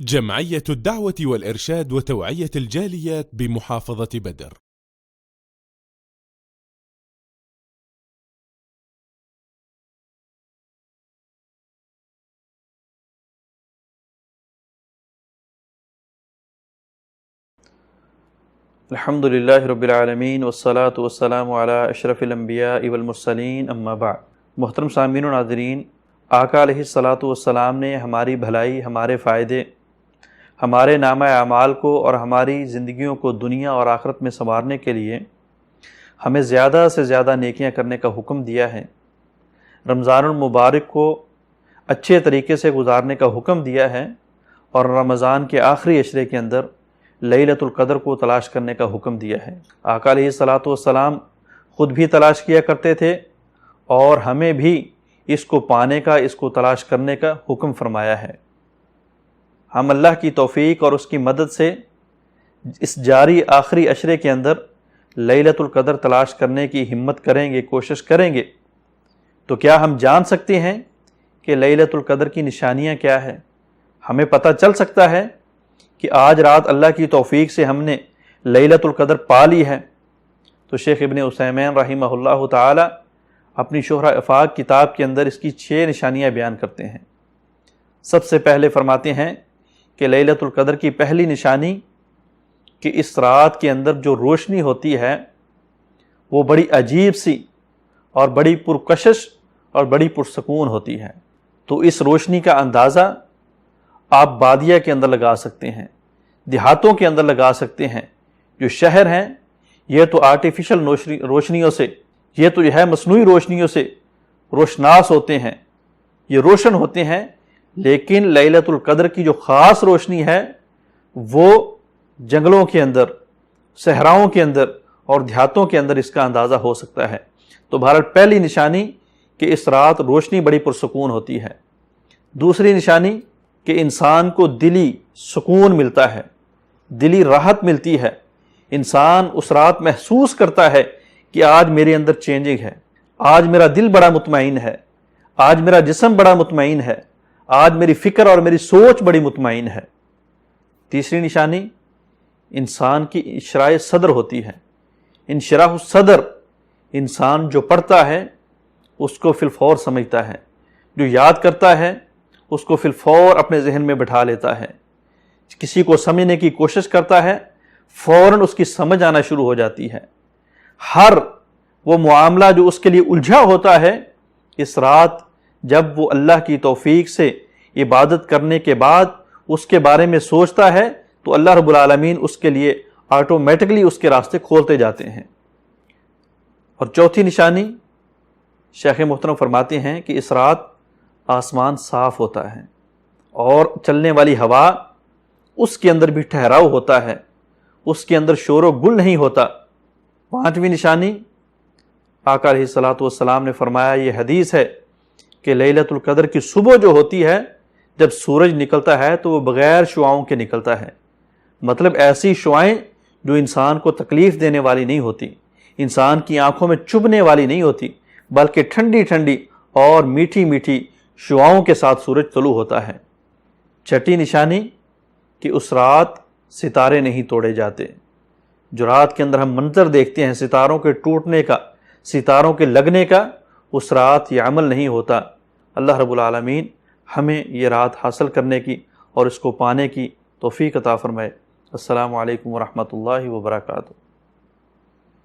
جمعية الدعوة والإرشاد وتوعية الجاليات بمحافظة بدر. الحمد للہ رب العالمین والصلاة والسلام علی اشرف الانبیاء والمرسلین اما بعد۔ محترم سامعین و ناظرین، آقا علیہ الصلاۃ والسلام نے ہماری بھلائی، ہمارے فائدے، ہمارے نامہ اعمال کو اور ہماری زندگیوں کو دنیا اور آخرت میں سنوارنے کے لیے ہمیں زیادہ سے زیادہ نیکیاں کرنے کا حکم دیا ہے۔ رمضان المبارک کو اچھے طریقے سے گزارنے کا حکم دیا ہے اور رمضان کے آخری عشرے کے اندر لیلۃ القدر کو تلاش کرنے کا حکم دیا ہے۔ آقا علیہ الصلاۃ والسلام خود بھی تلاش کیا کرتے تھے اور ہمیں بھی اس کو پانے کا، اس کو تلاش کرنے کا حکم فرمایا ہے۔ ہم اللہ کی توفیق اور اس کی مدد سے اس جاری آخری عشرے کے اندر لیلۃ القدر تلاش کرنے کی ہمت کریں گے، کوشش کریں گے، تو کیا ہم جان سکتے ہیں کہ لیلۃ القدر کی نشانیاں کیا ہے؟ ہمیں پتہ چل سکتا ہے کہ آج رات اللہ کی توفیق سے ہم نے لیلۃ القدر پا لی ہے؟ تو شیخ ابن عثیمین رحمہ اللہ تعالی اپنی شہرہ افاق کتاب کے اندر اس کی 6 نشانیاں بیان کرتے ہیں۔ سب سے پہلے فرماتے ہیں کہ لیلۃ القدر کی پہلی نشانی کہ اس رات کے اندر جو روشنی ہوتی ہے وہ بڑی عجیب سی اور بڑی پرکشش اور بڑی پرسکون ہوتی ہے۔ تو اس روشنی کا اندازہ آپ بادیہ کے اندر لگا سکتے ہیں، دیہاتوں کے اندر لگا سکتے ہیں۔ جو شہر ہیں یہ تو آرٹیفیشل روشنیوں سے، یہ تو ہے مصنوعی روشنیوں سے روشناس ہوتے ہیں، یہ روشن ہوتے ہیں، لیکن لیلۃ القدر کی جو خاص روشنی ہے وہ جنگلوں کے اندر، صحراؤں کے اندر اور دیہاتوں کے اندر اس کا اندازہ ہو سکتا ہے۔ تو بہرحال پہلی نشانی کہ اس رات روشنی بڑی پرسکون ہوتی ہے۔ دوسری نشانی کہ انسان کو دلی سکون ملتا ہے، دلی راحت ملتی ہے۔ انسان اس رات محسوس کرتا ہے کہ آج میرے اندر چینجنگ ہے، آج میرا دل بڑا مطمئن ہے، آج میرا جسم بڑا مطمئن ہے، آج میری فکر اور میری سوچ بڑی مطمئن ہے۔ تیسری نشانی انسان کی انشراح صدر ہوتی ہے۔ انشراح الصدر، انسان جو پڑھتا ہے اس کو فی الفور سمجھتا ہے، جو یاد کرتا ہے اس کو فی الفور اپنے ذہن میں بٹھا لیتا ہے، کسی کو سمجھنے کی کوشش کرتا ہے فوراً اس کی سمجھ آنا شروع ہو جاتی ہے۔ ہر وہ معاملہ جو اس کے لیے الجھا ہوتا ہے، اس رات جب وہ اللہ کی توفیق سے عبادت کرنے کے بعد اس کے بارے میں سوچتا ہے تو اللہ رب العالمین اس کے لیے آٹومیٹکلی اس کے راستے کھولتے جاتے ہیں۔ اور چوتھی نشانی شیخ محترم فرماتے ہیں کہ اس رات آسمان صاف ہوتا ہے اور چلنے والی ہوا اس کے اندر بھی ٹھہراؤ ہوتا ہے، اس کے اندر شور و گل نہیں ہوتا۔ پانچویں نشانی آقا علیہ الصلاۃ والسلام نے فرمایا، یہ حدیث ہے کہ لیلۃ القدر کی صبح جو ہوتی ہے جب سورج نکلتا ہے تو وہ بغیر شعاؤں کے نکلتا ہے، مطلب ایسی شعائیں جو انسان کو تکلیف دینے والی نہیں ہوتی، انسان کی آنکھوں میں چبھنے والی نہیں ہوتی، بلکہ ٹھنڈی ٹھنڈی اور میٹھی میٹھی شعاؤں کے ساتھ سورج طلوع ہوتا ہے۔ چھٹی نشانی کہ اس رات ستارے نہیں توڑے جاتے۔ جو رات کے اندر ہم منظر دیکھتے ہیں ستاروں کے ٹوٹنے کا، ستاروں کے لگنے کا، اس رات یہ عمل نہیں ہوتا۔ اللہ رب العالمین ہمیں یہ رات حاصل کرنے کی اور اس کو پانے کی توفیق عطا فرمائے۔ السلام علیکم ورحمۃ اللہ وبرکاتہ۔